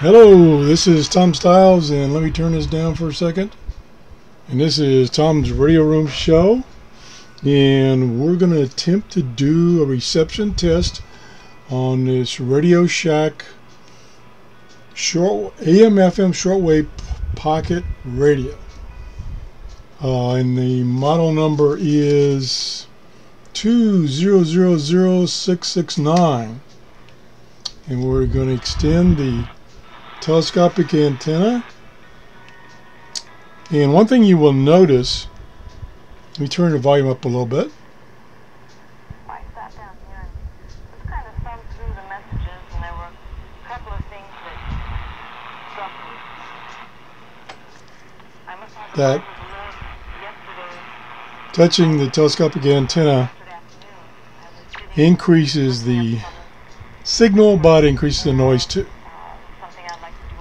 Hello, this is Tom Styles, and let me turn this down for a second. And this is Tom's Radio Room Show, and we're going to attempt to do a reception test on this Radio Shack AM/FM shortwave pocket radio. And the model number is 2000669, and we're going to extend the telescopic antenna. And one thing you will notice, let me turn the volume up a little bit. I sat down here and just kind of thumbed through the messages, and there were a couple of things that struck me. I must have That touching the telescopic antenna increases the signal, but increases the noise too.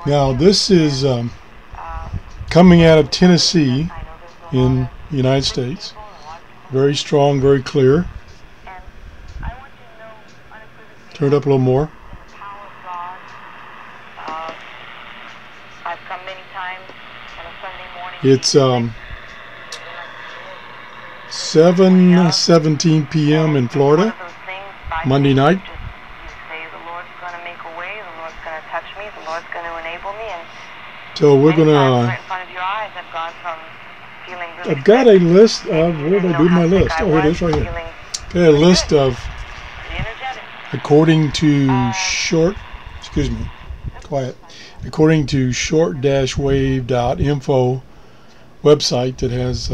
Now this is coming out of Tennessee in the United States. Very strong, very clear. Turn it up a little more. It's 7:17 p.m. in Florida, Monday night. So we're gonna. I've got a list of, where did I do my list? Oh, here it is, right here. Okay, a list of, according to according to short-wave.info website that has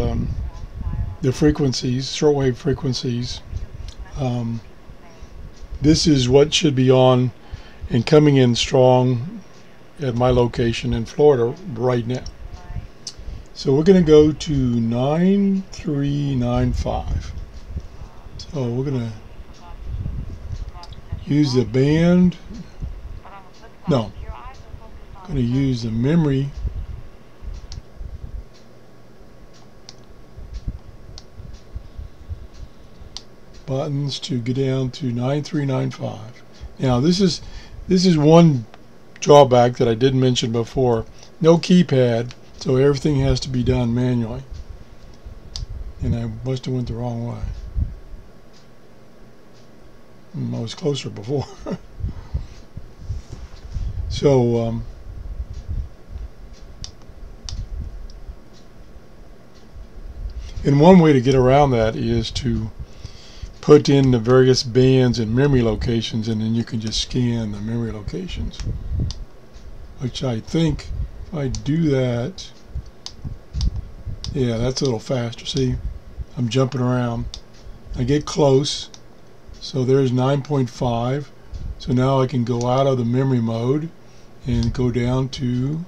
the frequencies, shortwave frequencies. This is what should be on and coming in strong at my location in Florida right now. So we're going to go to 9395. So we're going to use the band. No, I'm going to use the memory buttons to get down to 9395. Now this is one drawback that I did mention before. No keypad, so everything has to be done manually. And I must have went the wrong way. I was closer before. So and one way to get around that is to put in the various bands and memory locations, and then you can just scan the memory locations, which I think if I do that, yeah, that's a little faster. See, I'm jumping around. I get close, so there's 9.5. So now I can go out of the memory mode and go down to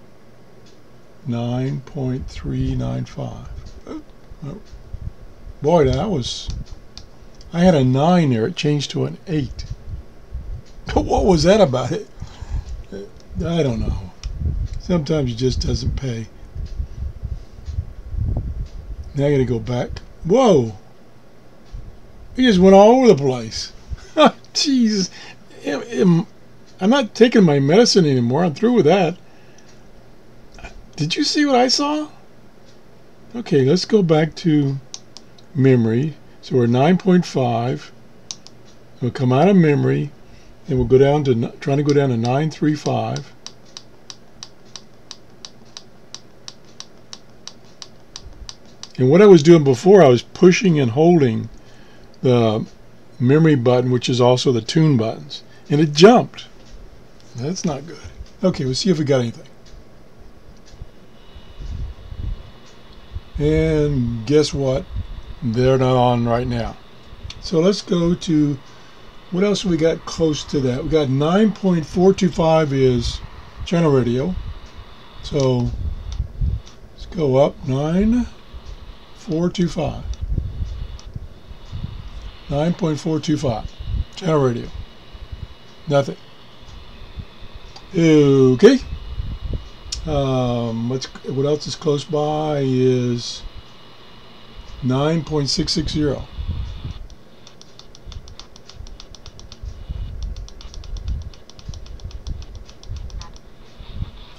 9.395. Oh, boy, that was, I had a 9 there, it changed to an 8. What was that about it? I don't know. Sometimes it just doesn't pay. Now I gotta go back. Whoa! It just went all over the place. Jesus. I'm not taking my medicine anymore. I'm through with that. Did you see what I saw? Okay, let's go back to memory. So we're 9.5. We'll come out of memory, and we'll go down to, trying to go down to 935. And what I was doing before, I was pushing and holding the memory button, which is also the tune buttons, and it jumped. That's not good. Okay, we'll see if we got anything. And guess what? They're not on right now. So let's go to, what else we got close to that? We got 9.425 is channel radio. So let's go up 9.425. 9.425 channel radio. Nothing. Okay. What else is close by is 9.660.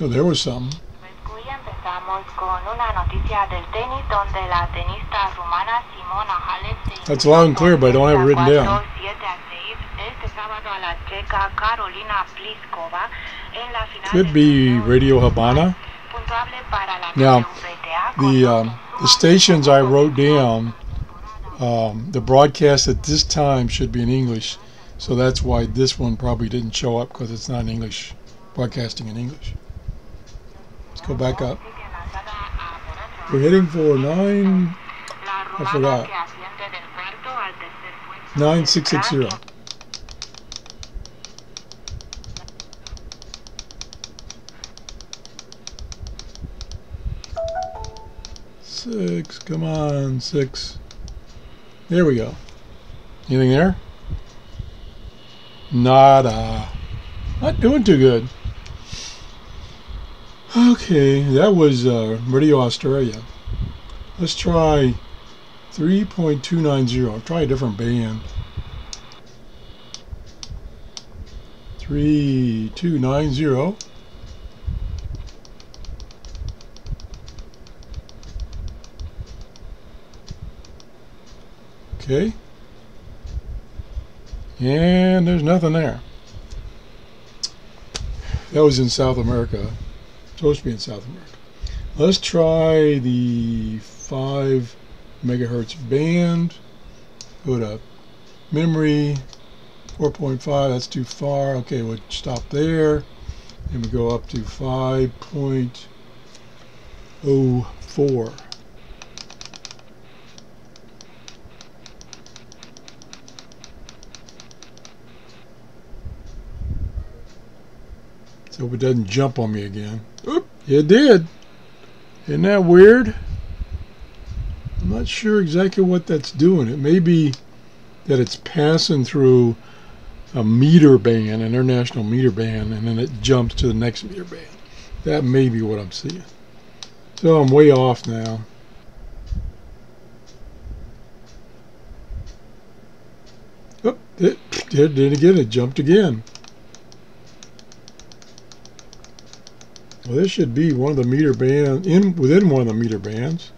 Oh, there was something. Empezamos con una noticia del tenis donde la tenista rumana Simona Halep That's loud and clear, but I don't have it written down. 7-6 este sábado a la checa Carolina Pliskova en la final. Could be Radio Habana. Now, the stations I wrote down, the broadcast at this time should be in English, so that's why this one probably didn't show up, because it's not in English, broadcasting in English. Let's go back up. We're heading for 9, I forgot, 9660. Six, come on, 6. There we go. Anything there? Nada. Not doing too good. Okay, that was Radio Australia. Let's try 3.290. I'll try a different band. 3290. Okay. And there's nothing there. That was in South America. Supposed to be in South America. Let's try the 5 megahertz band. Go to memory 4.5. That's too far. Okay, we'll stop there. And we go up to 5.04. So hope it doesn't jump on me again. Oop, it did. Isn't that weird? I'm not sure exactly what that's doing. It may be that it's passing through a meter band, an international meter band, and then it jumps to the next meter band. That may be what I'm seeing. So I'm way off now. Oop, it did it again. It jumped again. Well, this should be one of the meter bands, within one of the meter bands,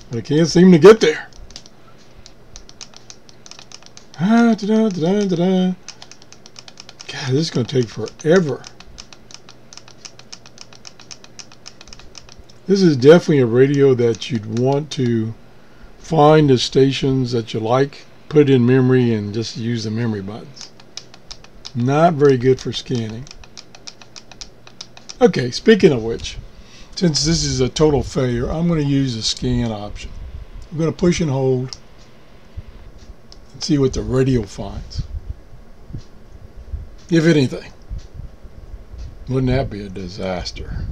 but I can't seem to get there. God, this is going to take forever. This is definitely a radio that you'd want to find the stations that you like, put it in memory, and just use the memory buttons. Not very good for scanning. Okay, speaking of which, since this is a total failure, I'm going to use the scan option. I'm going to push and hold and see what the radio finds. If anything. Wouldn't that be a disaster?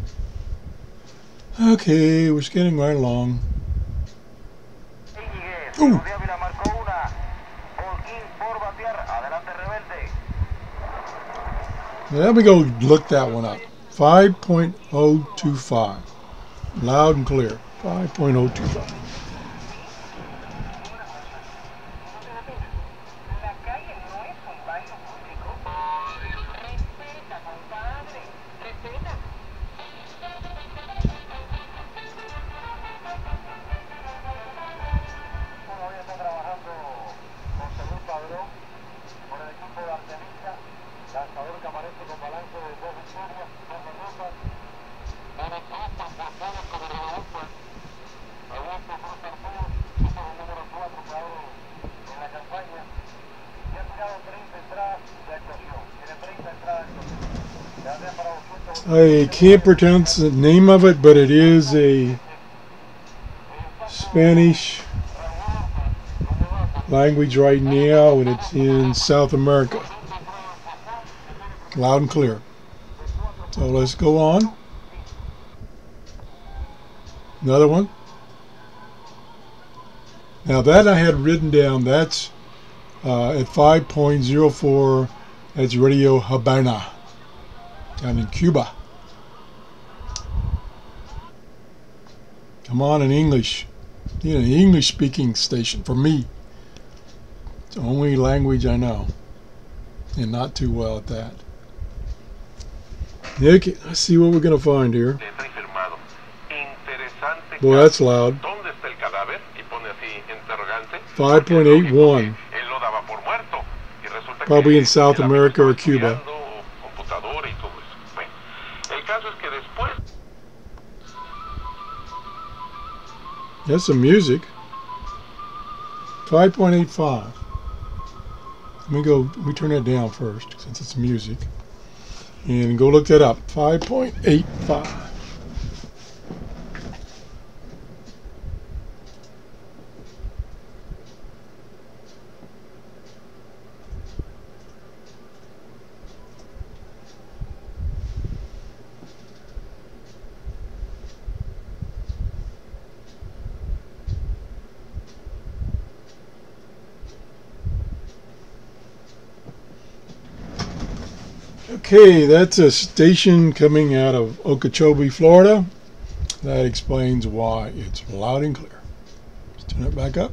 Okay, we're scanning right along. Ooh. Let me go look that one up. 5.025. Loud and clear. 5.025. I can't pronounce the name of it, but it is a Spanish language right now, and it's in South America. Loud and clear. So let's go on. Another one. Now that I had written down, that's at 5.04, that's Radio Habana down in Cuba. Come on, in English. Need an English speaking station for me. It's the only language I know, and not too well at that. Okay, let's see what we're going to find here. Boy, that's loud. 5.81. Probably in South America or Cuba. That's some music. 5.85. Let me turn that down first since it's music. And go look that up. 5.85. Okay, that's a station coming out of Okeechobee, Florida. That explains why it's loud and clear. Let's turn it back up.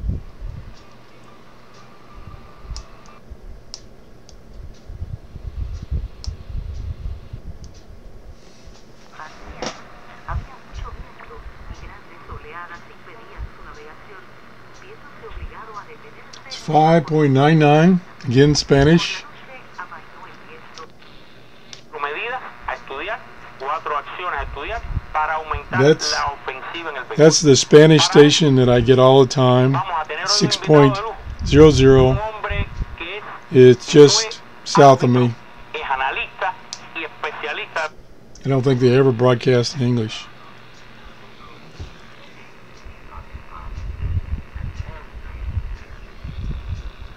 It's 5.99, again Spanish. That's the Spanish station that I get all the time. 6.00. It's just south of me. I don't think they ever broadcast in English.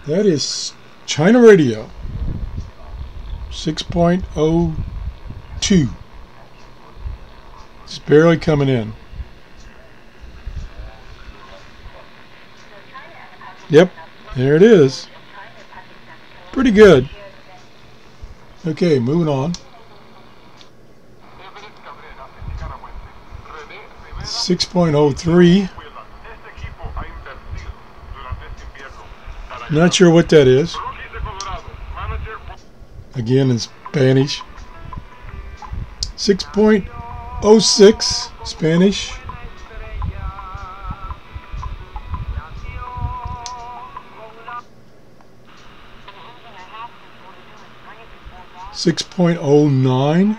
That is China Radio. 6.02. It's barely coming in. Yep, there it is. Pretty good. Okay, moving on. 6.03. Not sure what that is. Again in Spanish. 6.06 Spanish. 6.09.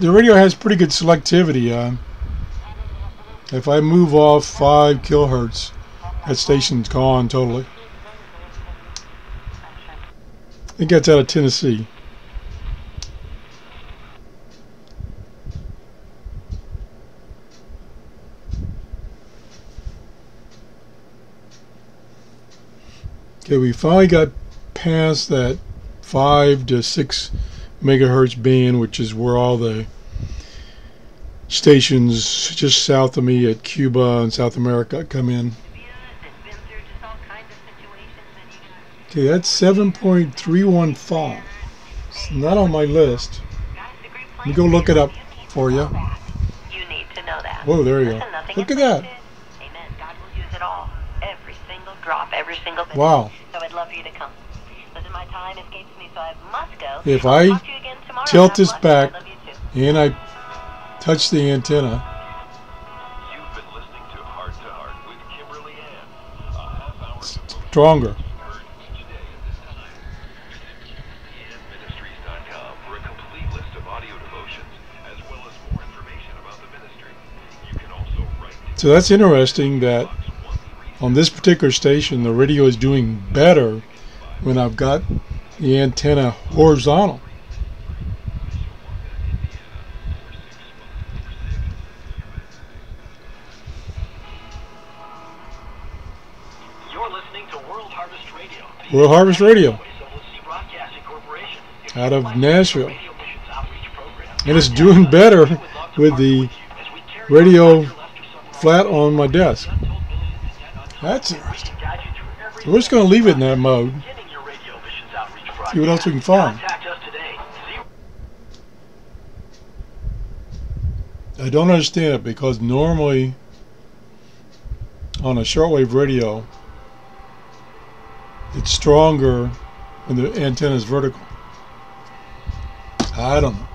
The radio has pretty good selectivity. If I move off 5 kilohertz, that station's gone totally. I think that's out of Tennessee. Okay, we finally got past that 5 to 6 megahertz band, which is where all the stations just south of me at Cuba and South America come in. Okay, that's 7.315. It's not on my list. Let me go look it up for you. Whoa, there you go. Look at that. Wow. So I'd love for you to come. Listen, my time escapes me, so I must go. If I tilt this back and I touch the antenna, it's stronger. So that's interesting that on this particular station the radio is doing better when I've got the antenna horizontal. You're listening to World Harvest Radio. World Harvest Radio out of Nashville. And it's doing better with the radio flat on my desk. That's interesting. So we're just going to leave it in that mode. See what else we can find. I don't understand it because normally on a shortwave radio, it's stronger when the antenna is vertical. I don't know.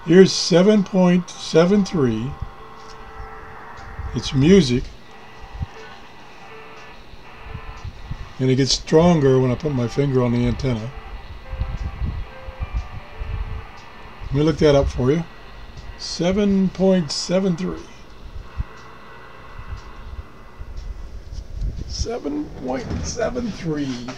Here's 7.73. It's music. And it gets stronger when I put my finger on the antenna. Let me look that up for you. 7.73. 7.73.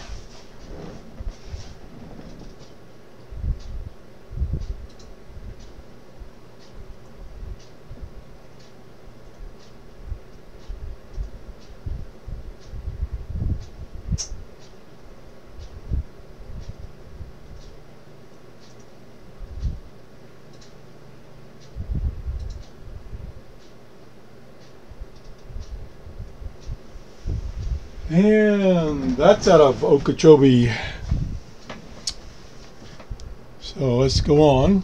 And that's out of Okeechobee. So let's go on.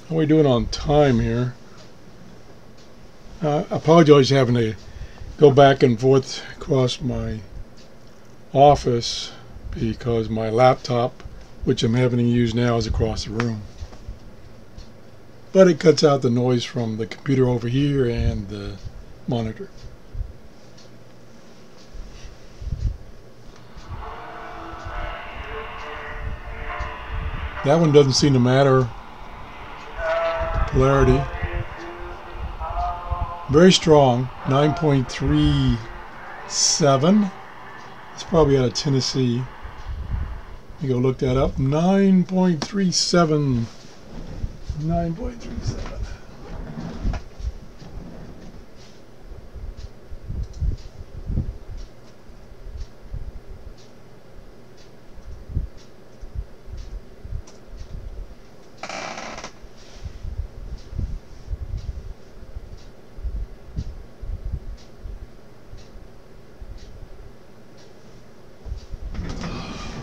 How are we doing on time here? I apologize for having to go back and forth across my office because my laptop, which I'm having to use now, is across the room. But it cuts out the noise from the computer over here and the monitor. That one doesn't seem to matter. Polarity. Very strong. 9.37. It's probably out of Tennessee. You go look that up. 9.37. 9.37.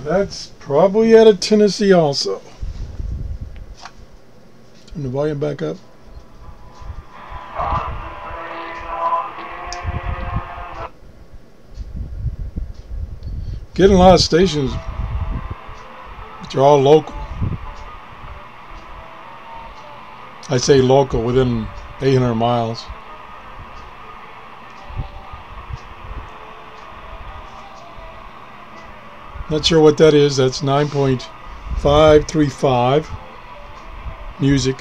That's probably out of Tennessee also. Turn the volume back up. Getting a lot of stations, but they're all local. I say local, within 800 miles. Not sure what that is. That's 9.535. Music.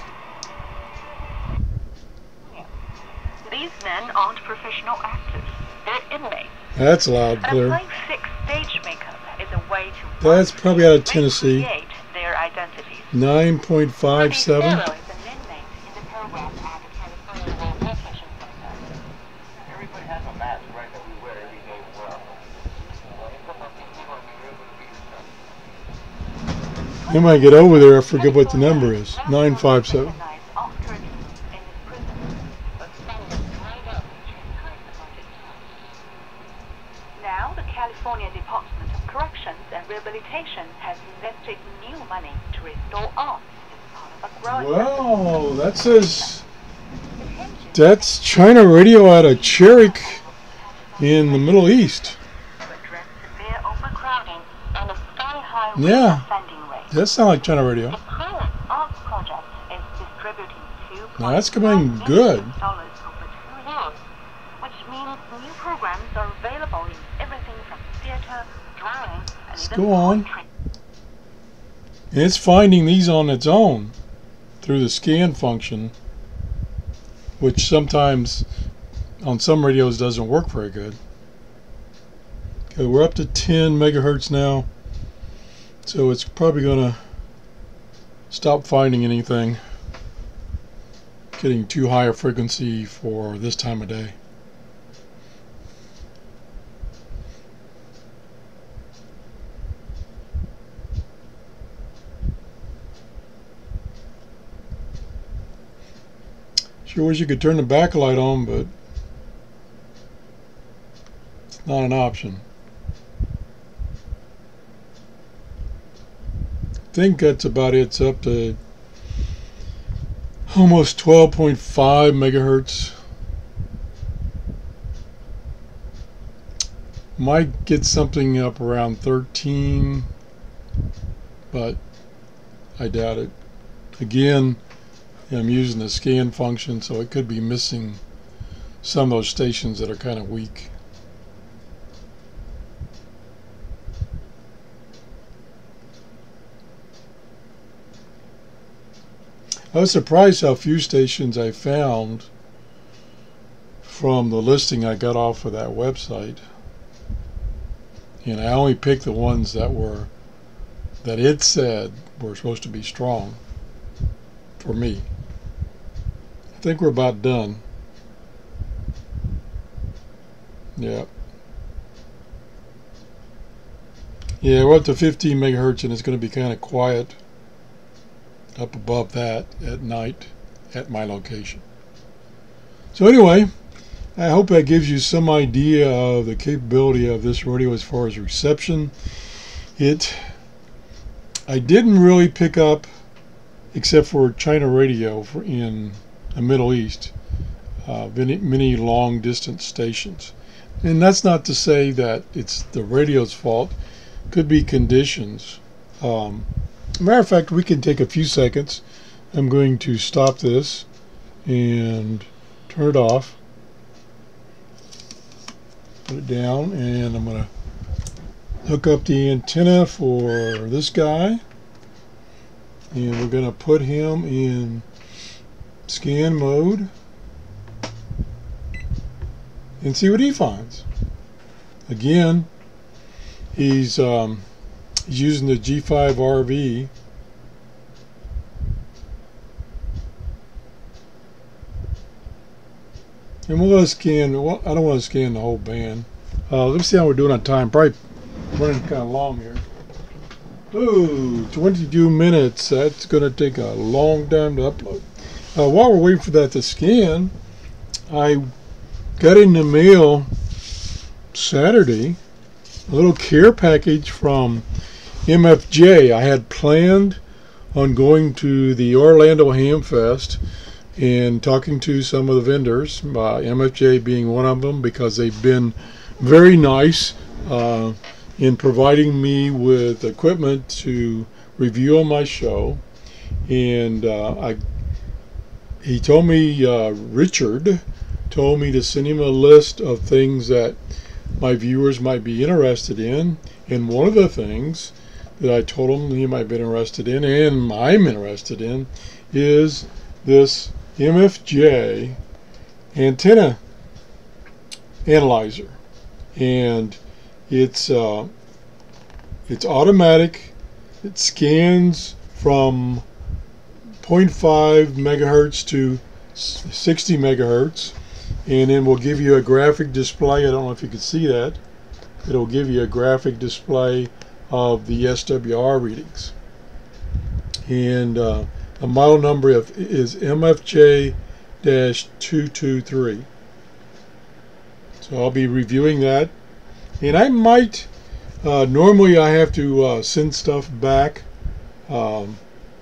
These men aren't professional actors. They're inmates. That's loud, And clear. applying thick stage makeup is a way to That's probably out of Tennessee. recreate their identities. 9.57. Everybody has a mask, right, that we wear every day as well. You might get over there. I forget what the number is. 957. Now, the California Department of Corrections and Rehabilitation has invested new money to restore art as part of a growing Well, that says that's China radio out of Cherokee in the Middle East. to address severe overcrowding and a sky-high Yeah. funding rate. That sounds like China radio. The pilot arts project is distributing Now that's coming good. $2.5 million over 2 years, which means new programs are available in everything from theater, drawing, and Let's even go on. poetry. And it's finding these on its own through the scan function, which sometimes on some radios doesn't work very good. Okay, we're up to 10 megahertz now, so it's probably gonna stop finding anything getting too high a frequency for this time of day. Sure wish you could turn the backlight on, but it's not an option. think that's about it. It's up to almost 12.5 megahertz. Might get something up around 13, but I doubt it. Again, I'm using the scan function, so it could be missing some of those stations that are kind of weak. I was surprised how few stations I found from the listing I got off of that website. And I only picked the ones that it said were supposed to be strong for me. I think we're about done. Yeah. Yeah, we're up to 15 megahertz, and it's going to be kind of quiet up above that at night at my location. So anyway, I hope that gives you some idea of the capability of this radio as far as reception. I didn't really pick up, except for China radio in the Middle East, many long distance stations. And that's not to say that it's the radio's fault. Could be conditions. Matter of fact, we can take a few seconds. I'm going to stop this and turn it off. Put it down, and I'm going to hook up the antenna for this guy. And we're going to put him in scan mode and see what he finds. Again, he's using the G5RV. And we'll scan. Well, I don't want to scan the whole band. Let's see how we're doing on time. Probably running kind of long here. Ooh, 22 minutes. That's going to take a long time to upload. While we're waiting for that to scan, I got in the mail Saturday a little care package from MFJ. I had planned on going to the Orlando Ham Fest and talking to some of the vendors, MFJ being one of them, because they've been very nice in providing me with equipment to review on my show. And he told me, Richard told me to send him a list of things that my viewers might be interested in. And one of the things that I told him he might be interested in, and I'm interested in, is this MFJ antenna analyzer. And it's automatic. It scans from 0.5 megahertz to 60 megahertz, and then we'll give you a graphic display. I don't know if you can see that. It'll give you a graphic display of the SWR readings. And the model number is MFJ-223. So I'll be reviewing that. And I might, normally I have to send stuff back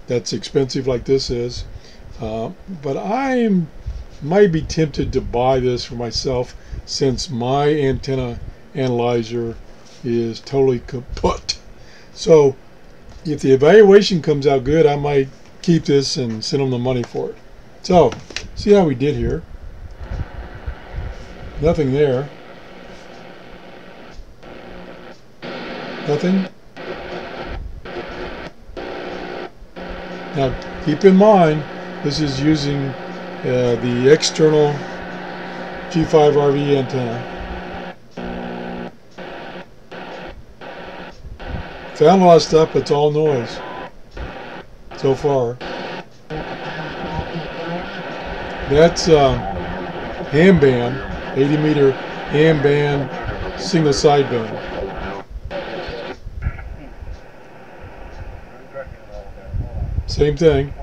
that's expensive like this is. But I might be tempted to buy this for myself, since my antenna analyzer is totally kaput. So if the evaluation comes out good, I might keep this and send them the money for it. So see how we did here. Nothing there. Nothing. Now keep in mind, this is using the external G5RV antenna. Found a lot of stuff, but it's all noise so far. That's ham band, 80 meter ham band, single sideband. Same thing.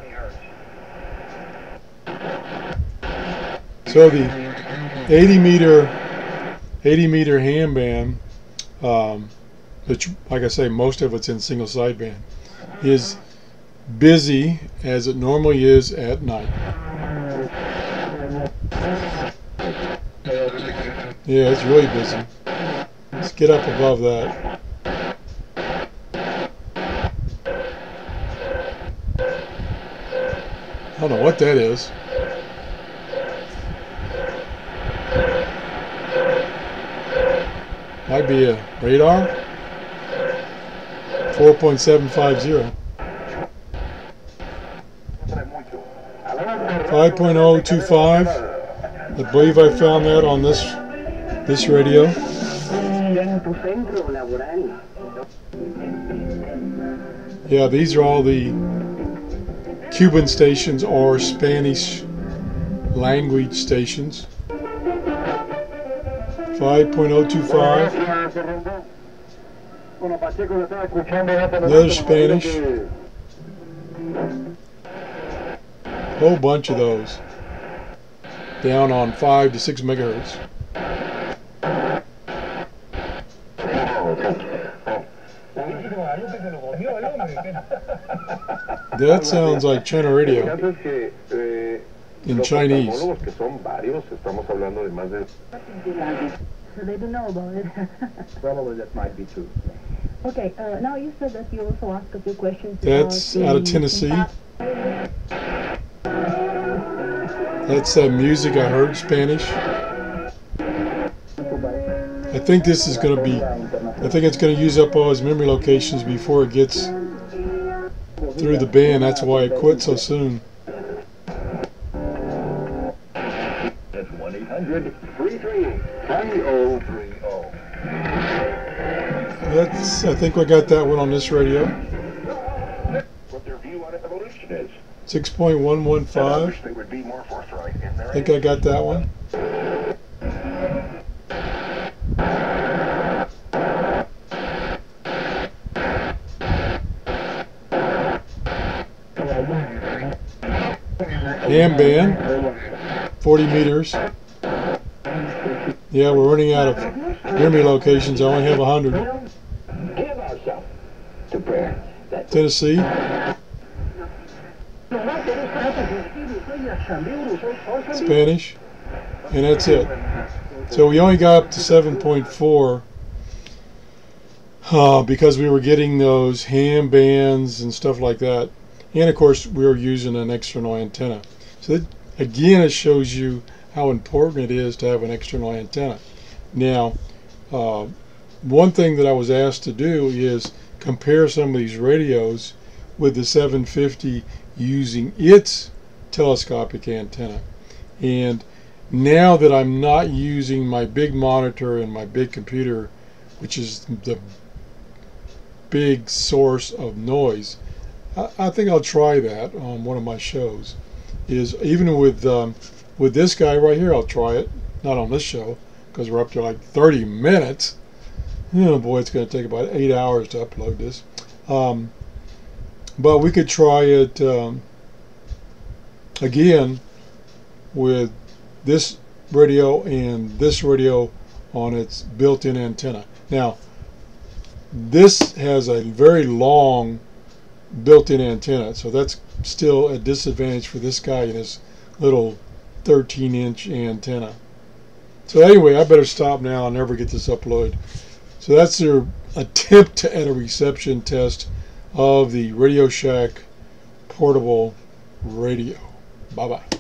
So the 80 meter ham band, which, like I say, most of it's in single sideband. is busy as it normally is at night. Yeah, it's really busy. Let's get up above that. I don't know what that is. Might be a radar. 4.750. 5.025. I believe I found that on this radio. Yeah, these are all the Cuban stations or Spanish language stations. 5.025. Another Spanish. Whole bunch of those. Down on 5 to 6 megahertz. That sounds like China radio in Chinese. So they don't know about it. Probably that might be true. Okay, now you said that you also asked a few questions. That's out of Tennessee. That's music I heard, Spanish. I think this is going to be, I think it's going to use up all his memory locations before it gets through the band. That's why it quit so soon. That's 1-800-33-3030. That's, I think we got that one on this radio. What their view on evolution is. 6.115. They would be more forthright in their I think I got that one. Ham band, 40 meters. Yeah, we're running out of memory locations. I only have 100. Give ourselves to prayer. Tennessee. Spanish. And that's it. So we only got up to 7.4 because we were getting those ham bands and stuff like that. And of course we were using an external antenna. So that, again, it shows you how important it is to have an external antenna. Now, one thing that I was asked to do is compare some of these radios with the 750 using its telescopic antenna. And now that I'm not using my big monitor and my big computer, which is the big source of noise, I think I'll try that on one of my shows. Is even with this guy right here, I'll try it. Not on this show because we're up to like 30 minutes. Oh boy, it's going to take about 8 hours to upload this. But we could try it again with this radio and this radio on its built-in antenna. Now, this has a very long built-in antenna, so that's still a disadvantage for this guy and his little 13-inch antenna. So anyway, I better stop now and never get this uploaded. So that's their attempt at a reception test of the Radio Shack portable radio. Bye-bye.